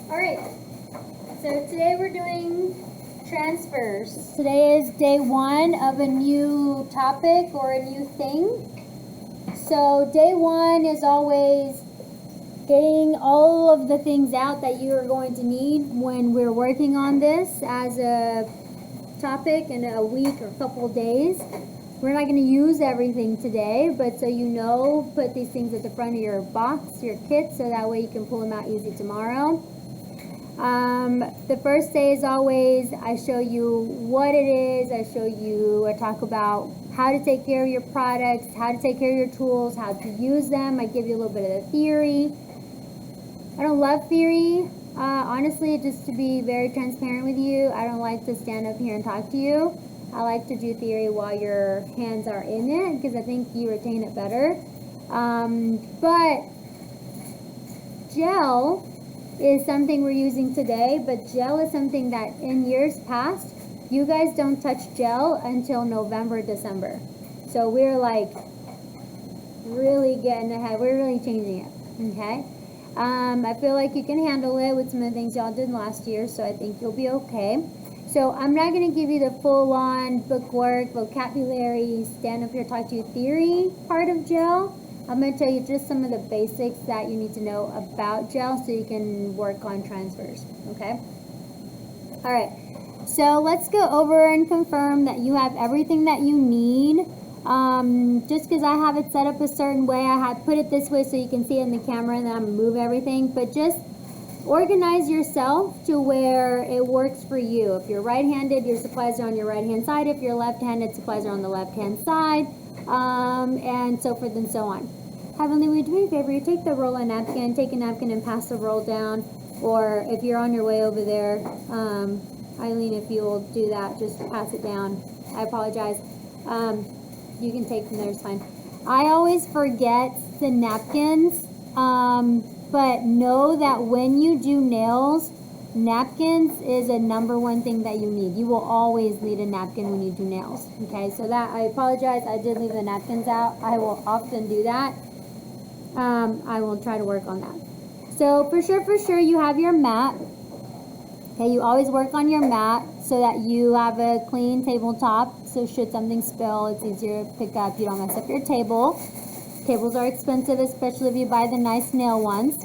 Alright, so today we're doing transfers. Today is day one of a new topic or a new thing. So day one is always getting all of the things out that you are going to need when we're working on this as a topic in a week or a couple of days. We're not going to use everything today, but so you know, put these things at the front of your box, your kit, so that way you can pull them out easy tomorrow. The first day is always, I show you what it is, I talk about how to take care of your products, how to take care of your tools, how to use them. I give you a little bit of the theory. I don't love theory. Honestly, just to be very transparent with you, I don't like to stand up here and talk to you. I like to do theory while your hands are in it because I think you retain it better. But gel is something we're using today, but gel is something that in years past, you guys don't touch gel until November, December. So we're like really getting ahead. We're really changing it, okay? I feel like you can handle it with some of the things y'all did last year, so I think you'll be okay. So I'm not going to give you the full-on bookwork, vocabulary, stand up here, talk to you theory part of gel. I'm going to tell you just some of the basics that you need to know about gel so you can work on transfers, okay? All right, so let's go over and confirm that you have everything that you need. Just because I have it set up a certain way, I have put it this way so you can see it in the camera and then I'm going to move everything, but just organize yourself to where it works for you. If you're right-handed, your supplies are on your right-hand side. If you're left-handed, supplies are on the left-hand side, and so forth and so on. Heavenly, would you do me a favor? You take the roll of napkin, take a napkin and pass the roll down, or if you're on your way over there, Eileen, if you'll do that, just pass it down. I apologize. You can take from there, it's fine. I always forget the napkins, but know that when you do nails, napkins is a number one thing that you need. You will always need a napkin when you do nails. Okay, so that, I apologize, I did leave the napkins out. I will often do that. I will try to work on that. So for sure, you have your mat. Okay, you always work on your mat so that you have a clean tabletop. So should something spill, it's easier to pick up. You don't mess up your table. Tables are expensive, especially if you buy the nice nail ones.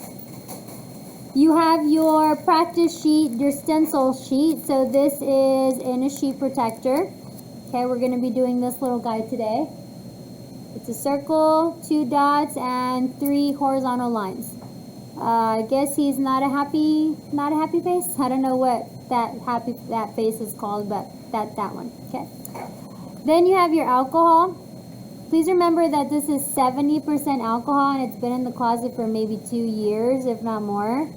You have your practice sheet, your stencil sheet. So this is in a sheet protector. Okay, we're going to be doing this little guy today. It's a circle, 2 dots, and 3 horizontal lines. I guess he's not a happy face. I don't know what that face is called, but that one. Okay. Then you have your alcohol. Please remember that this is 70% alcohol and it's been in the closet for maybe 2 years, if not more.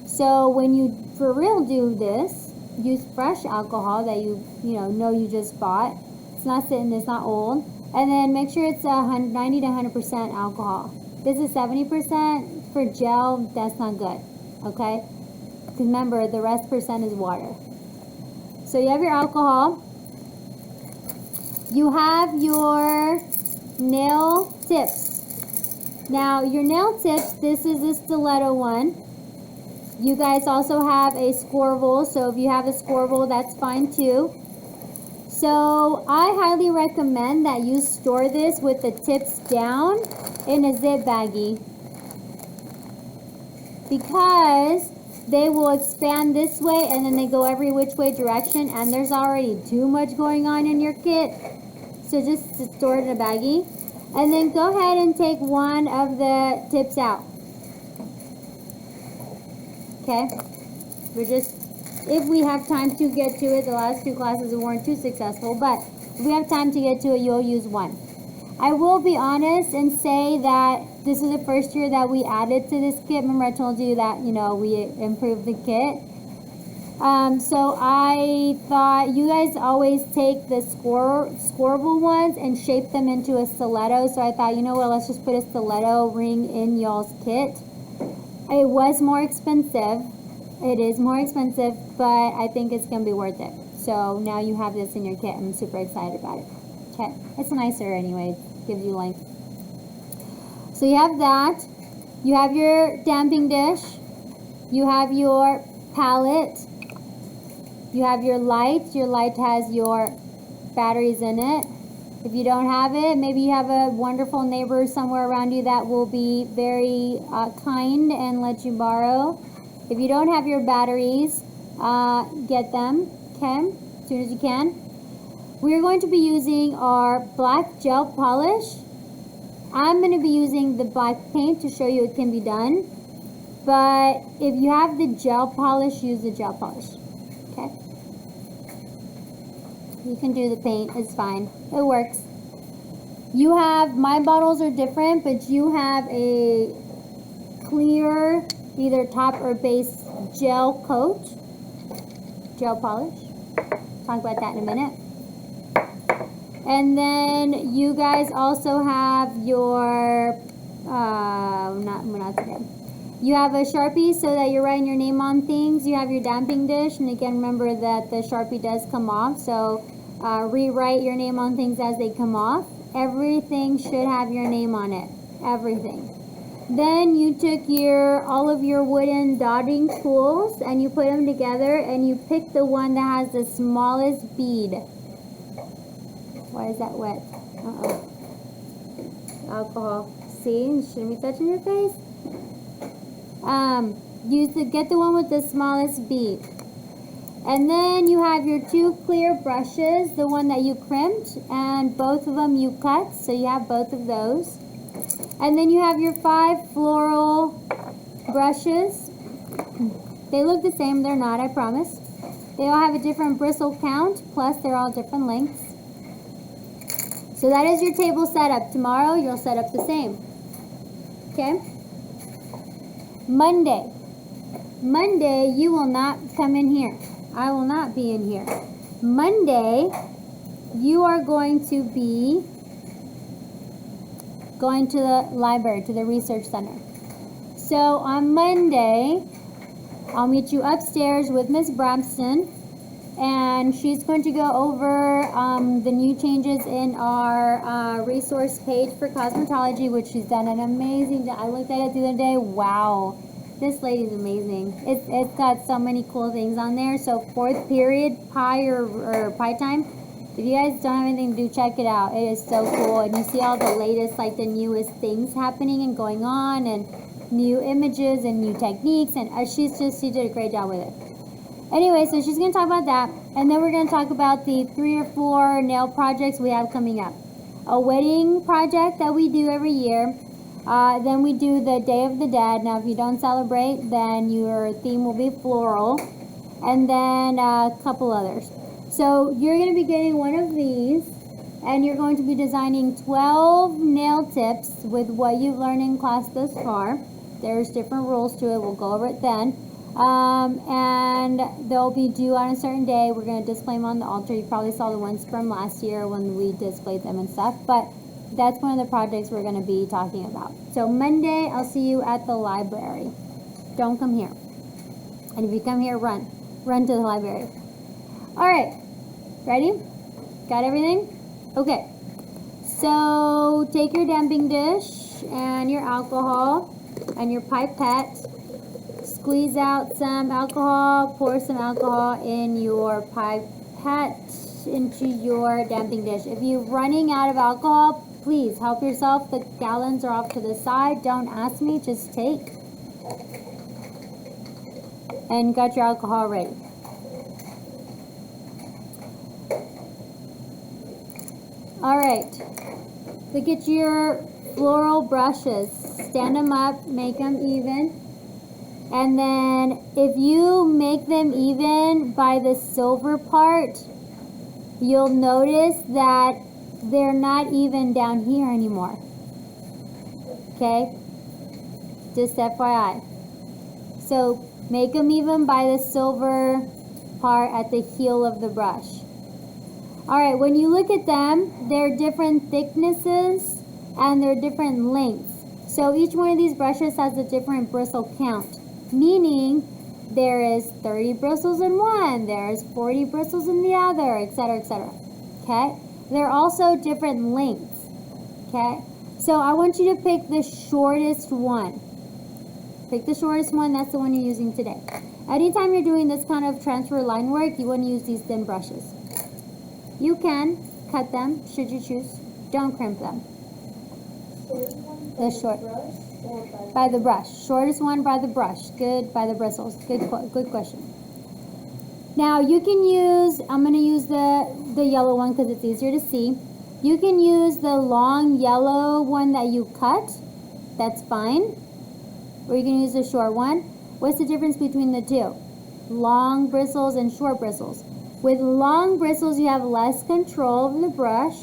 So when you for real do this, use fresh alcohol that you know you just bought. It's not sitting, it's not old. And then make sure it's 90 to 100% alcohol. This is 70% for gel, that's not good, okay? Because remember, the rest percent is water. So you have your alcohol. You have your nail tips. Now your nail tips, this is a stiletto one. You guys also have a scorable, so if you have a scorable, that's fine too. So I highly recommend that you store this with the tips down in a zip baggie because they will expand this way and then they go every which way direction and there's already too much going on in your kit. So just store it in a baggie. And then go ahead and take one of the tips out. Okay? If we have time to get to it, the last 2 classes weren't too successful, but if we have time to get to it, you'll use one. I will be honest and say that this is the first year that we added to this kit. Remember I told you that, we improved the kit. So I thought you guys always take the scorable ones and shape them into a stiletto. So I thought, let's just put a stiletto ring in y'all's kit. It was more expensive. It is more expensive, but I think it's going to be worth it. So now you have this in your kit. I'm super excited about it. Okay. It's nicer anyway. It gives you length. So you have that. You have your damping dish. You have your palette. You have your light. Your light has your batteries in it. If you don't have it, maybe you have a wonderful neighbor somewhere around you that will be very kind and let you borrow. If you don't have your batteries, get them, okay, as soon as you can. We're going to be using our black gel polish. I'm going to be using the black paint to show you it can be done. But if you have the gel polish, use the gel polish, okay? You can do the paint, it's fine. It works. You have, my bottles are different, but you have a clear, either top or base gel coat, gel polish. Talk about that in a minute. And then you guys also have your, not today. You have a Sharpie so that you're writing your name on things. You have your damping dish, and again, remember that the Sharpie does come off, so rewrite your name on things as they come off. Everything should have your name on it, everything. Then you took all of your wooden dotting tools and you put them together and you pick the one that has the smallest bead. Why is that wet? Alcohol. See, you shouldn't be touching your face. Get the one with the smallest bead. And then you have your two clear brushes, the one that you crimped, and both of them you cut, so you have both of those. And then you have your 5 floral brushes. They look the same, they're not, I promise. They all have a different bristle count, plus they're all different lengths. So that is your table setup. Tomorrow you'll set up the same. Okay? Monday, you will not come in here. I will not be in here. Monday, you are going to be going to the library, to the research center. So on Monday, I'll meet you upstairs with Miss Brampton, and she's going to go over the new changes in our resource page for cosmetology, which she's done an amazing job. I looked at it the other day. Wow, this lady's amazing. It's got so many cool things on there. So 4th period pie or pie time. If you guys don't have anything to do, check it out. It is so cool, and you see all the latest, like the newest things happening and going on, and new images and new techniques, and she did a great job with it. Anyway, so she's going to talk about that, and then we're going to talk about the 3 or 4 nail projects we have coming up. A wedding project that we do every year. Then we do the Day of the Dead. Now, if you don't celebrate, then your theme will be floral, and then a couple others. So you're going to be getting one of these, and you're going to be designing 12 nail tips with what you've learned in class thus far. There's different rules to it. We'll go over it then. And they'll be due on a certain day. We're going to display them on the altar. You probably saw the ones from last year when we displayed them and stuff. But that's one of the projects we're going to be talking about. So Monday, I'll see you at the library. Don't come here. And if you come here, run. Run to the library. All right. Ready? Got everything? Okay. So take your damping dish and your alcohol and your pipette. Squeeze out some alcohol. Pour some alcohol in your pipette into your damping dish. If you're running out of alcohol, please help yourself. The gallons are off to the side. Don't ask me. Just take. And got your alcohol ready. Alright, look at your floral brushes. Stand them up, make them even. And then if you make them even by the silver part, you'll notice that they're not even down here anymore. Okay? Just FYI. So make them even by the silver part at the heel of the brush. Alright, when you look at them, they're different thicknesses and they're different lengths. So each one of these brushes has a different bristle count, meaning there is 30 bristles in one, there's 40 bristles in the other, etc., etc. Okay? They're also different lengths. Okay? So I want you to pick the shortest one. Pick the shortest one, that's the one you're using today. Anytime you're doing this kind of transfer line work, you want to use these thin brushes. You can cut them, should you choose. Don't crimp them. The short. By the brush. Shortest one by the brush. Good, by the bristles. Good question. Now you can use, I'm going to use the yellow one because it's easier to see. You can use the long yellow one that you cut. That's fine. Or you can use the short one. What's the difference between the two? Long bristles and short bristles. With long bristles, you have less control of the brush.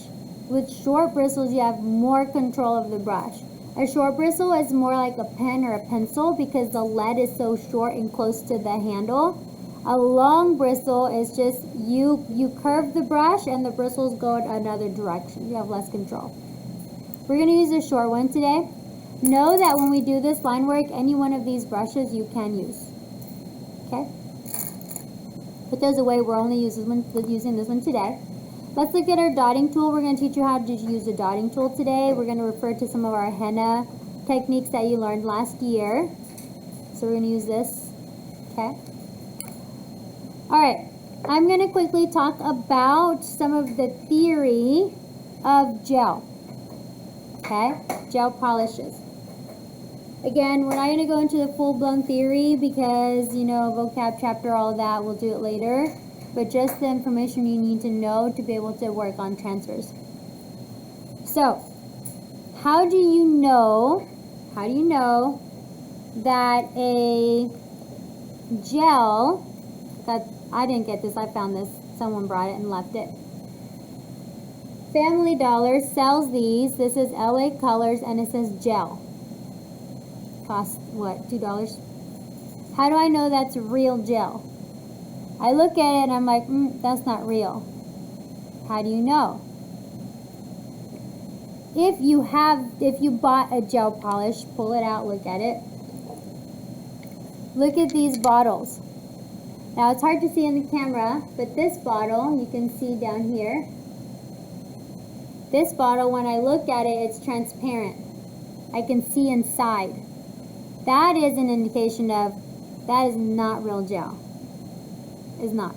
With short bristles, you have more control of the brush. A short bristle is more like a pen or a pencil because the lead is so short and close to the handle. A long bristle is just you curve the brush and the bristles go in another direction. You have less control. We're going to use a short one today. Know that when we do this line work, any one of these brushes you can use. Okay? Put those away. We're only using this one today. Let's look at our dotting tool. We're going to teach you how to use a dotting tool today. We're going to refer to some of our henna techniques that you learned last year. So we're going to use this. Okay? All right. I'm going to quickly talk about some of the theory of gel. Okay? Gel polishes. Again, we're not going to go into the full-blown theory because, you know, vocab chapter, all of that, we'll do it later. But just the information you need to know to be able to work on transfers. So, how do you know that a gel, I didn't get this, I found this, someone brought it and left it. Family Dollar sells these. This is LA Colors and it says gel. Cost what, $2? How do I know that's real gel? I look at it and I'm like, that's not real. How do you know? If you bought a gel polish, pull it out, look at it. Look at these bottles. Now it's hard to see in the camera, but this bottle, you can see down here. This bottle, when I look at it, it's transparent. I can see inside. That is an indication of that is not real gel. Is not.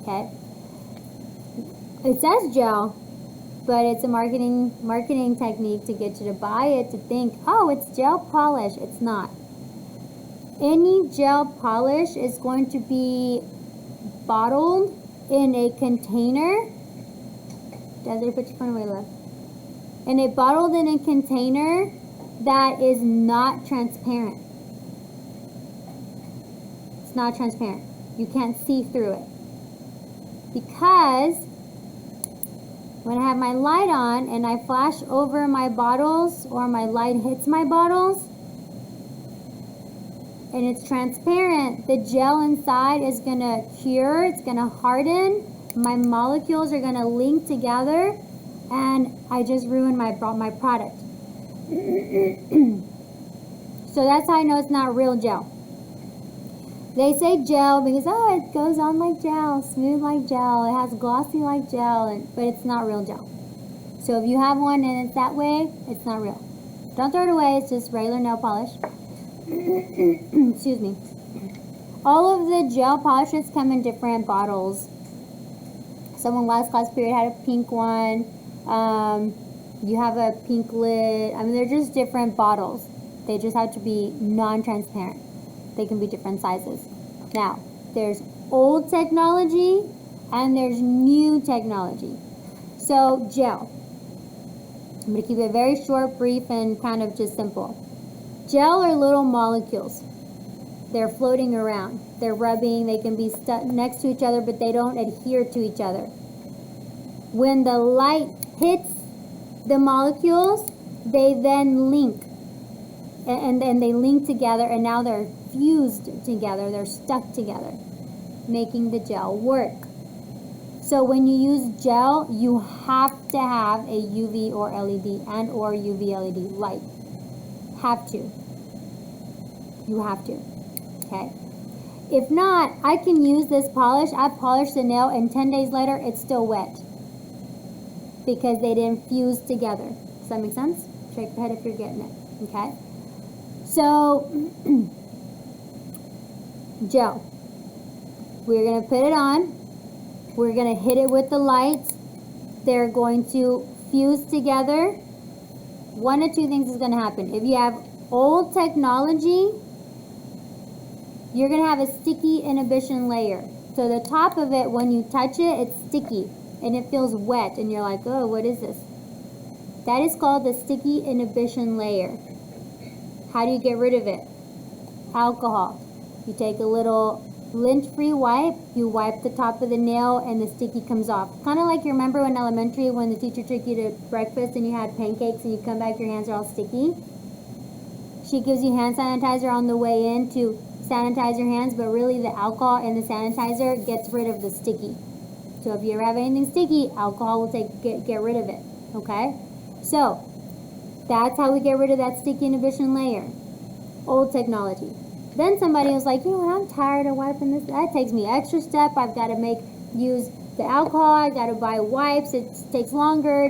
Okay? It says gel, but it's a marketing technique to get you to buy it, to think, oh, it's gel polish. It's not. Any gel polish is going to be bottled in a container. Desiree, put your phone away, love. Bottled in a container that is not transparent. It's not transparent. You can't see through it. Because when I have my light on and I flash over my bottles or my light hits my bottles and it's transparent, the gel inside is going to cure, it's going to harden, my molecules are going to link together, and I just ruined my product. So that's how I know it's not real gel. They say gel because, oh, it goes on like gel, smooth like gel, it has glossy like gel, but it's not real gel. So if you have one and it's that way, it's not real. Don't throw it away, it's just regular nail polish. Excuse me. All of the gel polishes come in different bottles. Someone last class period had a pink one. You have a pink lid. I mean, they're just different bottles. They just have to be non-transparent. They can be different sizes. Now, there's old technology and there's new technology. So, gel. I'm going to keep it very short, brief, and kind of just simple. Gel are little molecules. They're floating around. They're rubbing. They can be stuck next to each other, but they don't adhere to each other. When the light hits the molecules, they then link. And then they link together, and now they're fused together. They're stuck together, making the gel work. So when you use gel, you have to have a UV or LED and or UV LED light. Have to. You have to. Okay? If not, I can use this polish. I polished the nail, and 10 days later, it's still wet. Because they didn't fuse together. Does that make sense? Shake your head if you're getting it. Okay? So, gel. We're going to put it on. We're going to hit it with the lights. They're going to fuse together. One of two things is going to happen. If you have old technology, you're going to have a sticky inhibition layer. So the top of it, when you touch it, it's sticky and it feels wet and you're like, oh, what is this? That is called the sticky inhibition layer. How do you get rid of it? Alcohol. You take a little lint-free wipe, you wipe the top of the nail and the sticky comes off. Kind of like you remember in elementary when the teacher took you to breakfast and you had pancakes and you come back, your hands are all sticky. She gives you hand sanitizer on the way in to sanitize your hands, but really the alcohol and the sanitizer gets rid of the sticky. So if you ever have anything sticky, alcohol will get rid of it. Okay? So that's how we get rid of that sticky inhibition layer. Old technology. Then somebody was like, you know what, I'm tired of wiping this. That takes me extra step. I've got to use the alcohol. I've got to buy wipes. It takes longer.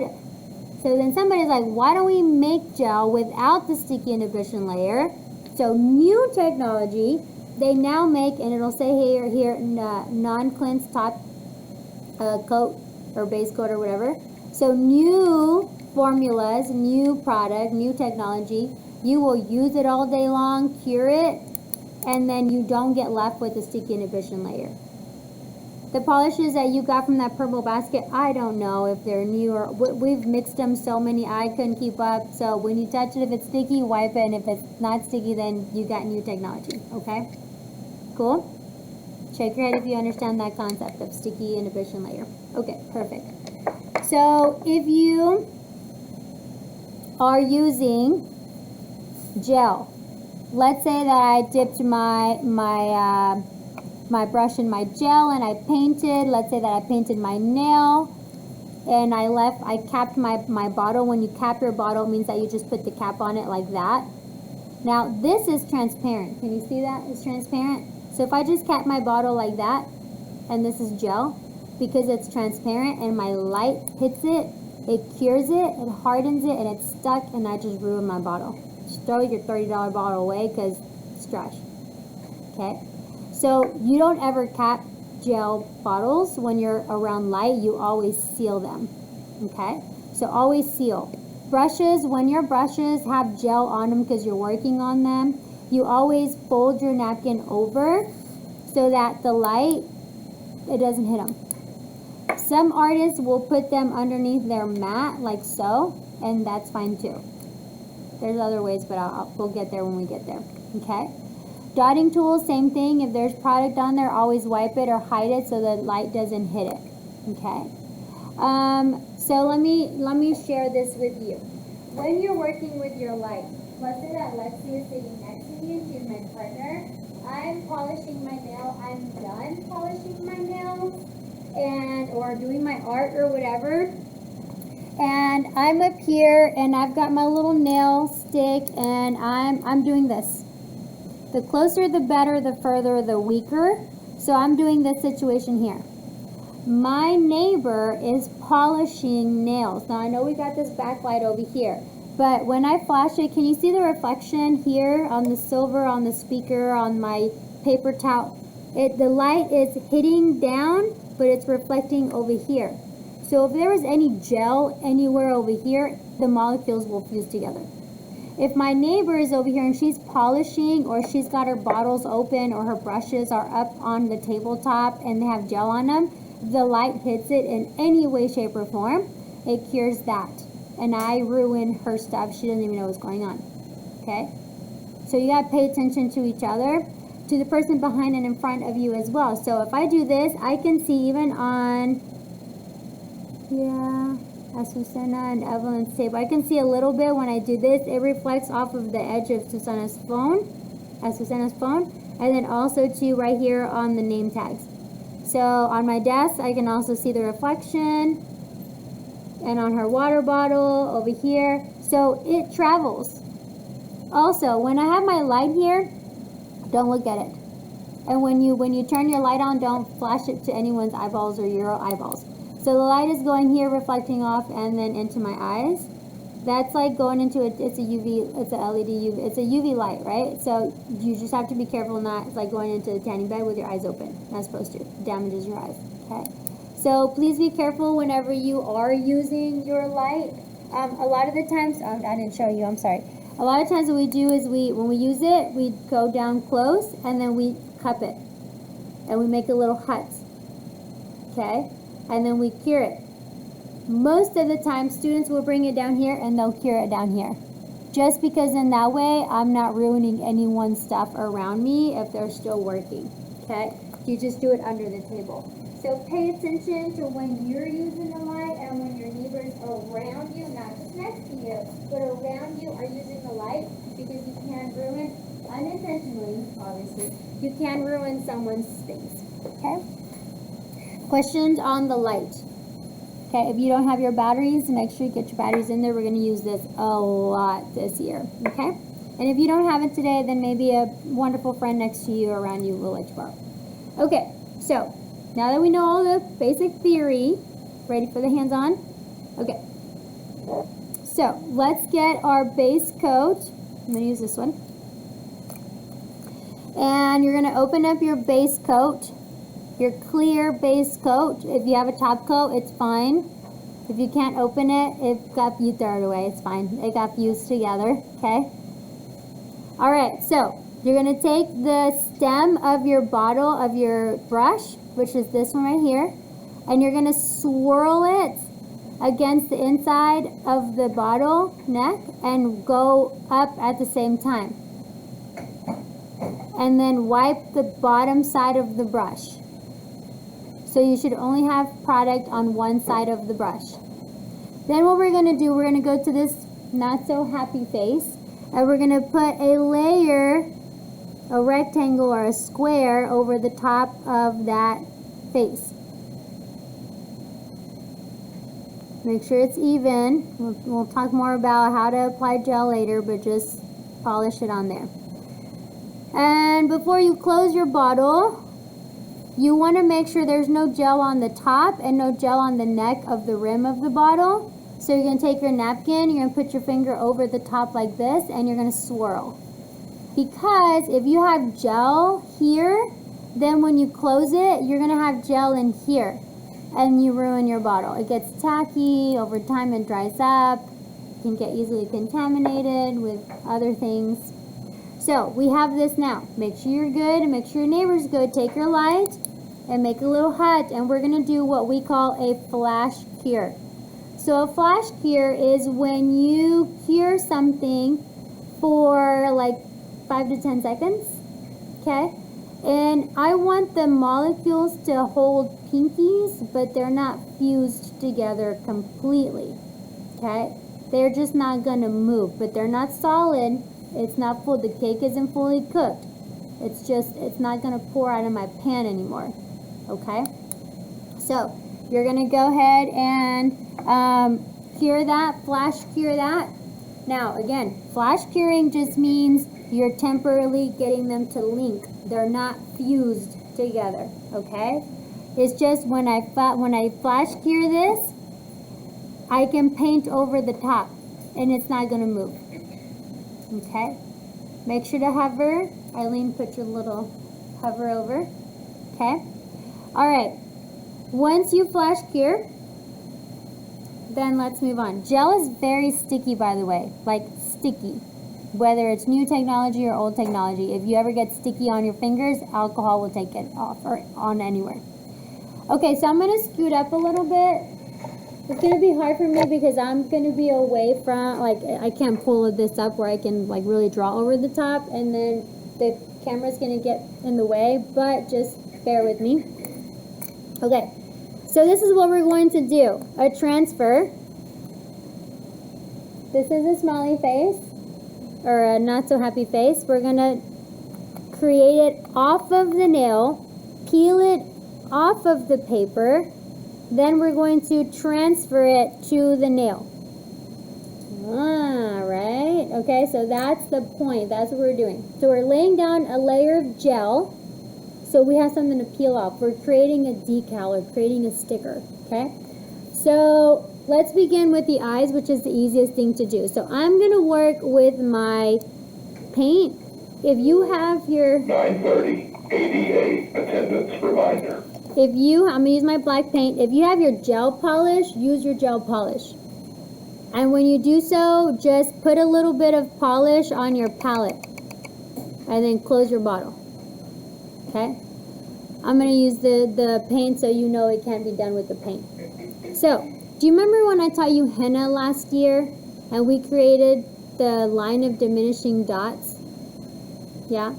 So then somebody's like, why don't we make gel without the sticky inhibition layer? So new technology, they now make, and it'll say here, non-cleanse top coat or base coat or whatever. So new formulas, new product, new technology. You will use it all day long, cure it, and then you don't get left with the sticky inhibition layer. The polishes that you got from that purple basket, I don't know if they're new or we've mixed them so many I couldn't keep up. So when you touch it, if it's sticky, wipe it, and if it's not sticky, then you got new technology. Okay? Cool? Shake your head if you understand that concept of sticky inhibition layer. Okay, perfect. So if you are using gel, let's say that I dipped my brush in my gel and I painted. Let's say that I painted my nail and I capped my bottle. When you cap your bottle, it means that you just put the cap on it like that. Now this is transparent. Can you see that? It's transparent. So if I just cap my bottle like that, and this is gel, because it's transparent and my light hits it, it cures it, it hardens it, and it's stuck, and I just ruined my bottle. Just throw your $30 bottle away because it's trash. Okay? So you don't ever cap gel bottles when you're around light. You always seal them. Okay? So always seal. Brushes, when your brushes have gel on them because you're working on them, you always fold your napkin over so that the light, it doesn't hit them. Some artists will put them underneath their mat like so, and that's fine too. There's other ways, but we'll get there when we get there. Okay? Dotting tools, same thing. If there's product on there, always wipe it or hide it so the light doesn't hit it. Okay? So let me share this with you. When you're working with your light, let's say that Lexi is sitting next to me and she's my partner. I'm polishing my nail. I'm done polishing my nails or doing my art or whatever. And I'm up here and I've got my little nail stick and I'm doing this. The closer the better, the further the weaker. So I'm doing this situation here. My neighbor is polishing nails. Now I know we got this backlight over here, but when I flash it, can you see the reflection here on the silver, on the speaker, on my paper towel? The light is hitting down, but it's reflecting over here. So if there was any gel anywhere over here, the molecules will fuse together. If my neighbor is over here and she's polishing, or she's got her bottles open, or her brushes are up on the tabletop and they have gel on them, the light hits it in any way, shape, or form, it cures that. And I ruin her stuff. She doesn't even know what's going on. Okay? So you got to pay attention to each other, to the person behind and in front of you as well. So if I do this, I can see even on, Azucena and Evelyn's table. I can see a little bit when I do this. It reflects off of the edge of Azucena's phone, and then also too right here on the name tags. So on my desk, I can also see the reflection, and on her water bottle over here. So it travels. Also, when I have my light here, don't look at it. And when you turn your light on, don't flash it to anyone's eyeballs or your eyeballs. So the light is going here, reflecting off, and then into my eyes. That's like going into it's a UV, it's a LED UV, it's a UV light, right? So you just have to be careful not, it's like going into a tanning bed with your eyes open. Not supposed to. It damages your eyes, okay? So please be careful whenever you are using your light. A lot of the times, I didn't show you, I'm sorry. A lot of times what we do is when we use it, we go down close and then we cup it. And we make a little hut, okay? And then we cure it. Most of the time, students will bring it down here and they'll cure it down here. Just because in that way, I'm not ruining anyone's stuff around me if they're still working, okay? You just do it under the table. So pay attention to when you're using the light and when your neighbors around you, not just next to you, but around you are using the light, because you can ruin, unintentionally, obviously, you can ruin someone's space, okay? Questions on the light. Okay, if you don't have your batteries, make sure you get your batteries in there. We're going to use this a lot this year, okay? And if you don't have it today, then maybe a wonderful friend next to you or around you will let you borrow. Okay, so now that we know all the basic theory, ready for the hands-on? Okay. So let's get our base coat. I'm going to use this one. And you're going to open up your base coat. Your clear base coat. If you have a top coat, it's fine. If you can't open it, you throw it away. It's fine. It got fused together. Okay. All right. So you're gonna take the stem of your bottle of your brush, which is this one right here, and you're gonna swirl it against the inside of the bottle neck and go up at the same time. And then wipe the bottom side of the brush. So you should only have product on one side of the brush. Then what we're going to do, we're going to go to this not so happy face, and we're going to put a layer, a rectangle or a square over the top of that face. Make sure it's even. We'll talk more about how to apply gel later, but just polish it on there. And before you close your bottle, you want to make sure there's no gel on the top and no gel on the neck of the rim of the bottle. So you're going to take your napkin, you're going to put your finger over the top like this, and you're going to swirl. Because if you have gel here, then when you close it, you're going to have gel in here. And you ruin your bottle. It gets tacky, over time it dries up, it can get easily contaminated with other things. So we have this now. Make sure you're good and make sure your neighbor's good. Take your light and make a little hut, and we're going to do what we call a flash cure. So a flash cure is when you cure something for like 5 to 10 seconds, okay? And I want the molecules to hold pinkies, but they're not fused together completely, okay? They're just not going to move, but they're not solid. It's not full. The cake isn't fully cooked. It's not going to pour out of my pan anymore. Okay? So, you're going to go ahead and cure that, flash cure that. Now, again, flash curing just means you're temporarily getting them to link. They're not fused together. Okay? It's just when I flash cure this, I can paint over the top and it's not going to move. Okay, make sure to hover. Eileen, put your little hover over. Okay, all right. Once you flash cure, then let's move on. Gel is very sticky, by the way, like sticky. Whether it's new technology or old technology, if you ever get sticky on your fingers, alcohol will take it off or on anywhere. Okay, so I'm going to scoot up a little bit. It's going to be hard for me because I'm going to be away from, like, I can't pull this up where I can, like, really draw over the top, and then the camera's going to get in the way, but just bear with me. Okay, so this is what we're going to do. A transfer. This is a smiley face, or a not so happy face. We're going to create it off of the nail, peel it off of the paper. Then we're going to transfer it to the nail. Right? Okay, so that's the point. That's what we're doing. So we're laying down a layer of gel. So we have something to peel off. We're creating a decal or creating a sticker. Okay? So let's begin with the eyes, which is the easiest thing to do. So I'm going to work with my paint. If you have your 9:30 ADA attendance reminder. I'm going to use my black paint. If you have your gel polish, use your gel polish. And when you do so, just put a little bit of polish on your palette. And then close your bottle. Okay? I'm going to use the paint so you know it can't be done with the paint. So, do you remember when I taught you henna last year? And we created the line of diminishing dots? Yeah?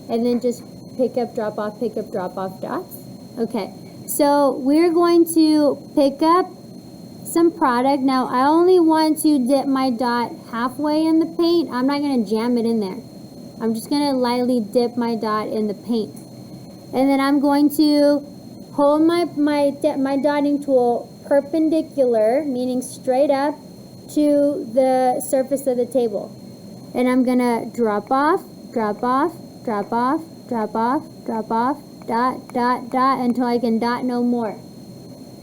And then just pick up, drop off dots? Okay, so we're going to pick up some product. Now, I only want to dip my dot halfway in the paint. I'm not going to jam it in there. I'm just going to lightly dip my dot in the paint. And then I'm going to hold my dotting tool perpendicular, meaning straight up to the surface of the table. And I'm going to drop off, drop off, drop off, drop off, drop off, dot, dot, dot, until I can dot no more.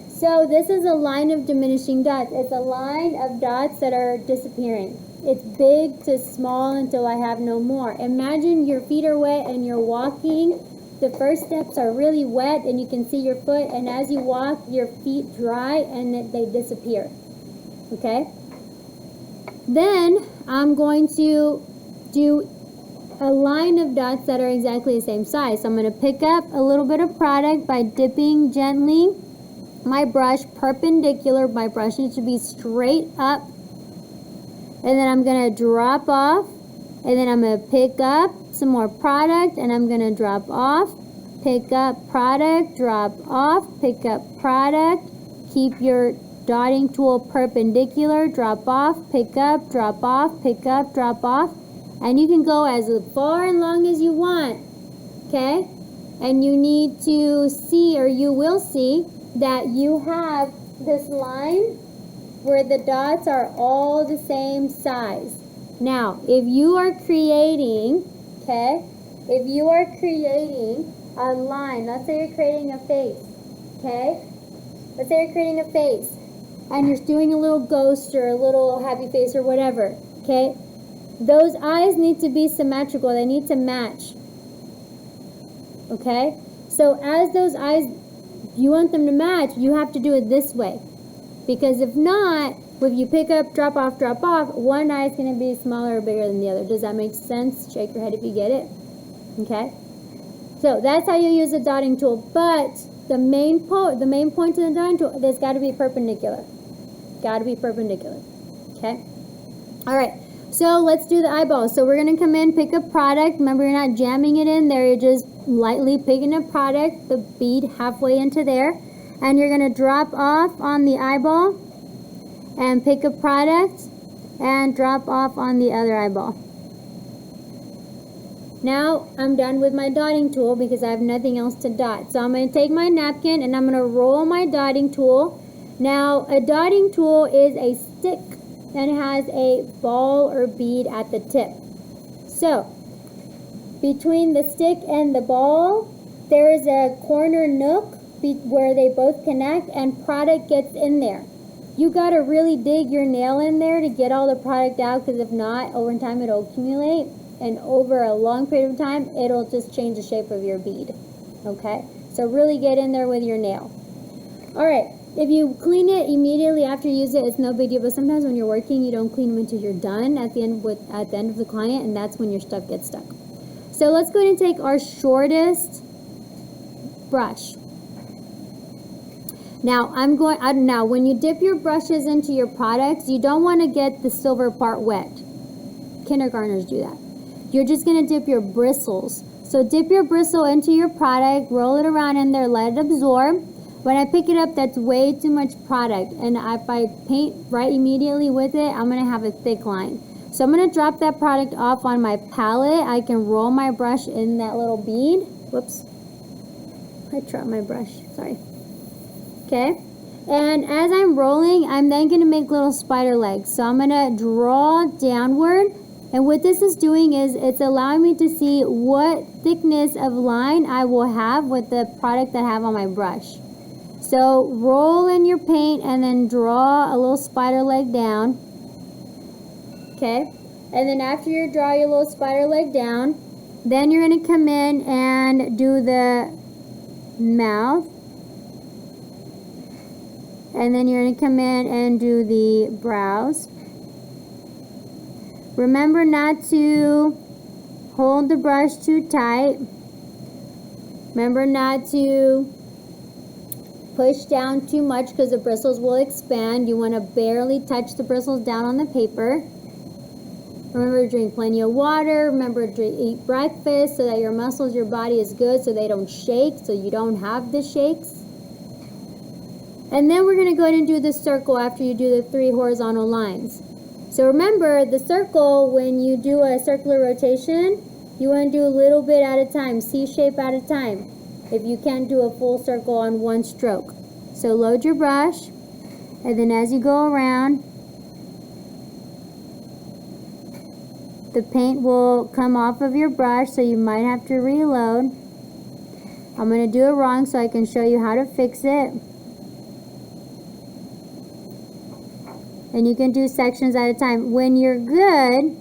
So this is a line of diminishing dots. It's a line of dots that are disappearing. It's big to small until I have no more. Imagine your feet are wet and you're walking. The first steps are really wet and you can see your foot, and as you walk, your feet dry and they disappear. Okay? Then I'm going to do a line of dots that are exactly the same size. So I'm going to pick up a little bit of product by dipping gently my brush perpendicular. My brush needs to be straight up. And then I'm going to drop off. And then I'm going to pick up some more product. And I'm going to drop off. Pick up product. Drop off. Pick up product. Keep your dotting tool perpendicular. Drop off. Pick up. Drop off. Pick up. Drop off. And you can go as far and long as you want, okay? And you need to see, or you will see, that you have this line where the dots are all the same size. Now, if you are creating, okay, if you are creating a line, let's say you're creating a face, okay? Let's say you're creating a face, and you're doing a little ghost or a little happy face or whatever, okay? Those eyes need to be symmetrical. They need to match. Okay? So as those eyes, you want them to match, you have to do it this way. Because if not, if you pick up, drop off, one eye is going to be smaller or bigger than the other. Does that make sense? Shake your head if you get it. Okay? So that's how you use a dotting tool. But the main point of the dotting tool, there's got to be perpendicular. Got to be perpendicular. Okay? All right. So let's do the eyeballs. So we're going to come in, pick up product. Remember, you're not jamming it in there. You're just lightly picking up product, the bead halfway into there. And you're going to drop off on the eyeball and pick up product and drop off on the other eyeball. Now I'm done with my dotting tool because I have nothing else to dot. So I'm going to take my napkin and I'm going to roll my dotting tool. Now a dotting tool is a stick and it has a ball or bead at the tip. So, between the stick and the ball, there is a corner nook where they both connect and product gets in there. You gotta really dig your nail in there to get all the product out, because if not, over time it'll accumulate, and over a long period of time, it'll just change the shape of your bead. Okay? So really get in there with your nail. Alright. If you clean it immediately after you use it, it's no big deal. But sometimes when you're working, you don't clean them until you're done at the end of the client, and that's when your stuff gets stuck. So let's go ahead and take our shortest brush. Now now when you dip your brushes into your products, you don't want to get the silver part wet. Kindergartners do that. You're just going to dip your bristles. So dip your bristle into your product, roll it around in there, let it absorb. When I pick it up, that's way too much product. And if I paint right immediately with it, I'm going to have a thick line. So I'm going to drop that product off on my palette. I can roll my brush in that little bead. Whoops. I dropped my brush. Sorry. Okay. And as I'm rolling, I'm then going to make little spider legs. So I'm going to draw downward. And what this is doing is it's allowing me to see what thickness of line I will have with the product that I have on my brush. So So roll in your paint and then draw a little spider leg down. Okay? And then after you draw your little spider leg down, then you're going to come in and do the mouth. And then you're going to come in and do the brows. Remember not to hold the brush too tight. Remember not to push down too much because the bristles will expand. You want to barely touch the bristles down on the paper. Remember to drink plenty of water. Remember to eat breakfast so that your muscles, your body is good so they don't shake, so you don't have the shakes. And then we're going to go ahead and do the circle after you do the 3 horizontal lines. So remember, the circle, when you do a circular rotation, you want to do a little bit at a time, C-shape at a time, if you can't do a full circle on one stroke. So load your brush, and then as you go around, the paint will come off of your brush, so you might have to reload. I'm going to do it wrong so I can show you how to fix it. And you can do sections at a time. When you're good,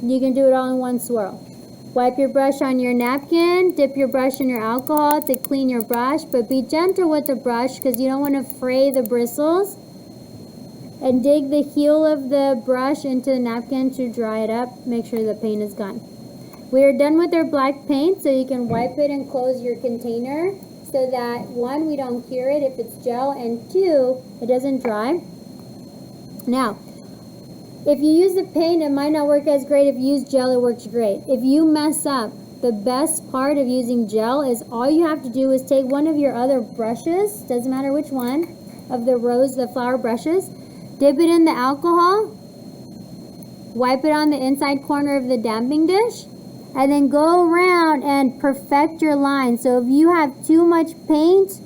you can do it all in one swirl. Wipe your brush on your napkin, dip your brush in your alcohol to clean your brush, but be gentle with the brush because you don't want to fray the bristles. And dig the heel of the brush into the napkin to dry it up. Make sure the paint is gone. We are done with our black paint, so you can wipe it and close your container so that 1, we don't cure it if it's gel, and 2, it doesn't dry. Now, if you use the paint, it might not work as great. If you use gel, it works great. If you mess up, the best part of using gel is all you have to do is take one of your other brushes, doesn't matter which one, of the flower brushes, dip it in the alcohol, wipe it on the inside corner of the damping dish, and then go around and perfect your line. So if you have too much paint,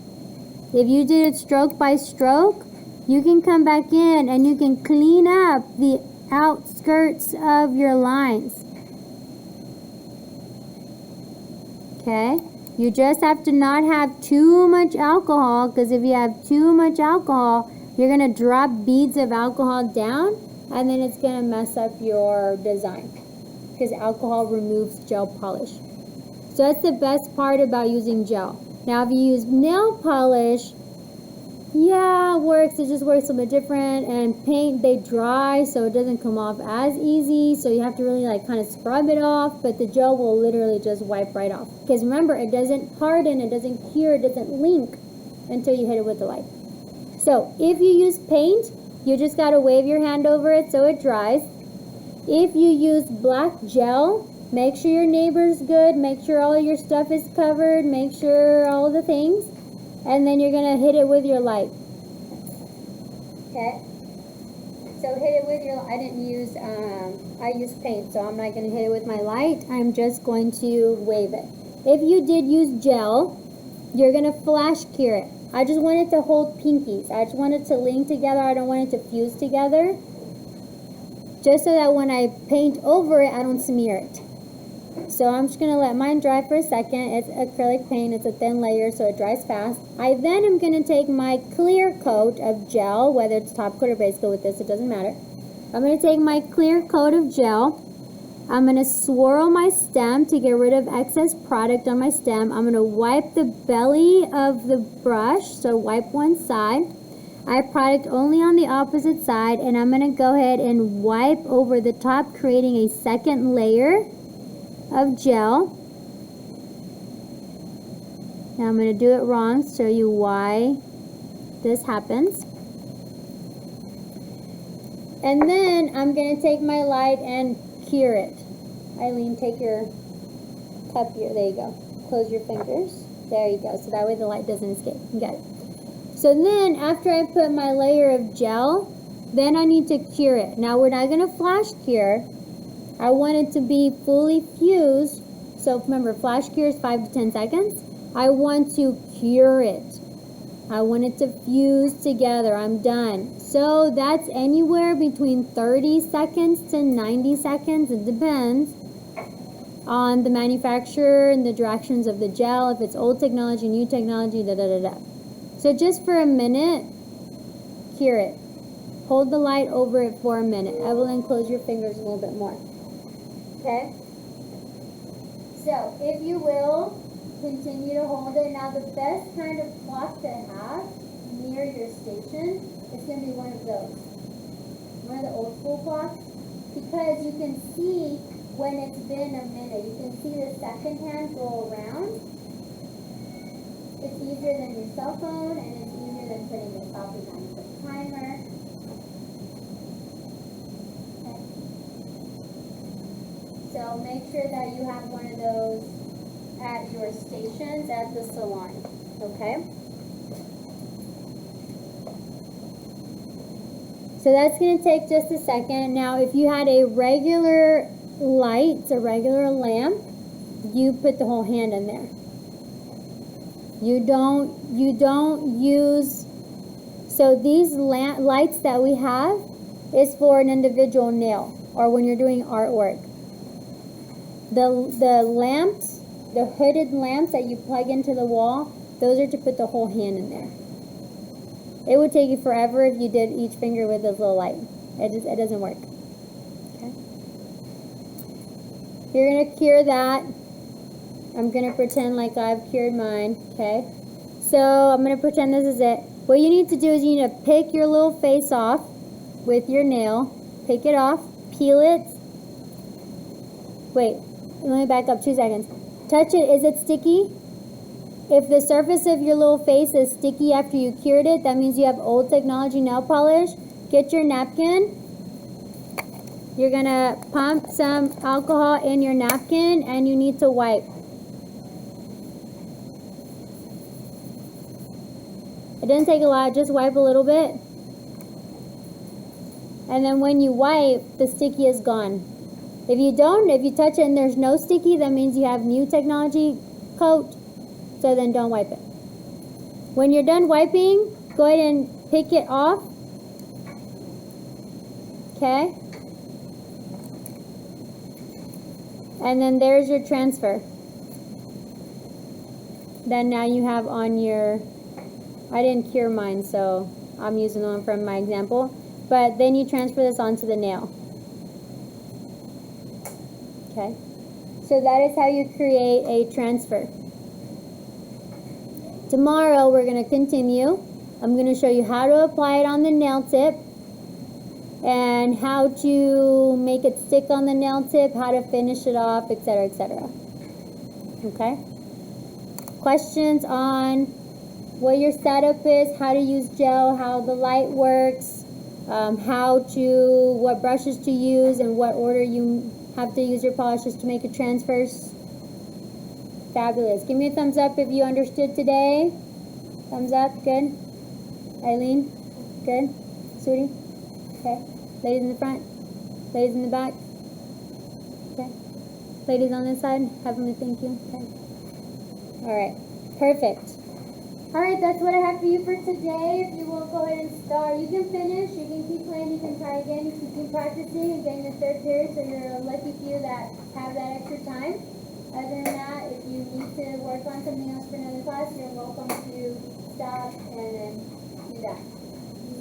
if you did it stroke by stroke, you can come back in and you can clean up the outskirts of your lines. Okay? You just have to not have too much alcohol, because if you have too much alcohol, you're going to drop beads of alcohol down, and then it's going to mess up your design, because alcohol removes gel polish. So that's the best part about using gel. Now if you use nail polish, yeah, it works. It just works a little bit different. And paint, they dry, so it doesn't come off as easy. So you have to really kind of scrub it off. But the gel will literally just wipe right off. Because remember, it doesn't harden, it doesn't cure, it doesn't link until you hit it with the light. So if you use paint, you just got to wave your hand over it so it dries. If you use black gel, make sure your neighbor's good. Make sure all your stuff is covered. Make sure all the things. And then you're going to hit it with your light. Okay? So hit it with your, I used paint, so I'm not going to hit it with my light. I'm just going to wave it. If you did use gel, you're going to flash cure it. I just want it to hold pinkies. I just want it to link together. I don't want it to fuse together. Just so that when I paint over it, I don't smear it. So I'm just going to let mine dry for a second. It's acrylic paint. It's a thin layer, so it dries fast. I then am going to take my clear coat of gel, whether it's top coat or base coat with this, it doesn't matter. I'm going to take my clear coat of gel. I'm going to swirl my stem to get rid of excess product on my stem. I'm going to wipe the belly of the brush, so wipe one side. I have product only on the opposite side, and I'm going to go ahead and wipe over the top, creating a second layer of gel. Now I'm going to do it wrong, show you why this happens. And then I'm going to take my light and cure it. Eileen, take your cup here. There you go. Close your fingers. There you go. So that way the light doesn't escape. You got it. So then after I put my layer of gel, then I need to cure it. Now we're not going to flash cure. I want it to be fully fused. So remember, flash cure is 5 to 10 seconds. I want to cure it. I want it to fuse together. I'm done. So that's anywhere between 30 seconds to 90 seconds. It depends. on the manufacturer and the directions of the gel, if it's old technology, new technology, da da da da. So just for a minute, cure it. Hold the light over it for a minute. Evelyn, close your fingers a little bit more. Okay? So, if you will, continue to hold it. Now, the best kind of clock to have near your station is going to be one of those. One of the old school clocks. Because you can see when it's been a minute. You can see the second hand go around. It's easier than your cell phone, and it's easier than putting the copy on the timer. Okay. So make sure that you have one of those at your stations at the salon. Okay? So that's going to take just a second. Now, if you had a regular light, a regular lamp, you put the whole hand in there. You don't use, so these lights that we have is for an individual nail or when you're doing artwork. The lamps, the hooded lamps that you plug into the wall, those are to put the whole hand in there. It would take you forever if you did each finger with this little light. It doesn't work. Okay. You're gonna cure that. I'm going to pretend like I've cured mine, okay? So I'm going to pretend this is it. What you need to do is you need to pick your little face off with your nail. Pick it off, peel it. Wait, let me back up 2 seconds. Touch it. Is it sticky? If the surface of your little face is sticky after you cured it, that means you have old technology nail polish. Get your napkin. You're going to pump some alcohol in your napkin and you need to wipe. It doesn't take a lot, just wipe a little bit. And then when you wipe, the sticky is gone. If you touch it and there's no sticky, that means you have new technology coat. So then don't wipe it. When you're done wiping, go ahead and pick it off. Okay? And then there's your transfer. Then now you have on your, I didn't cure mine, so I'm using the one from my example. But then you transfer this onto the nail. Okay? So that is how you create a transfer. Tomorrow we're going to continue. I'm going to show you how to apply it on the nail tip and how to make it stick on the nail tip, how to finish it off, etc., etc. Okay? Questions on what your setup is, how to use gel, how the light works, what brushes to use, and what order you have to use your polishes to make your transfers. Fabulous. Give me a thumbs up if you understood today. Thumbs up. Good. Eileen? Good. Sudie? Okay. Ladies in the front? Ladies in the back? Okay. Ladies on this side? Heavenly, thank you. Okay. Alright. Perfect. Alright, that's what I have for you for today. If you will go ahead and start. You can finish, you can keep playing, you can try again, you can keep practicing and getting your third period, so you're a lucky few that have that extra time. Other than that, if you need to work on something else for another class, you're welcome to stop and then do that.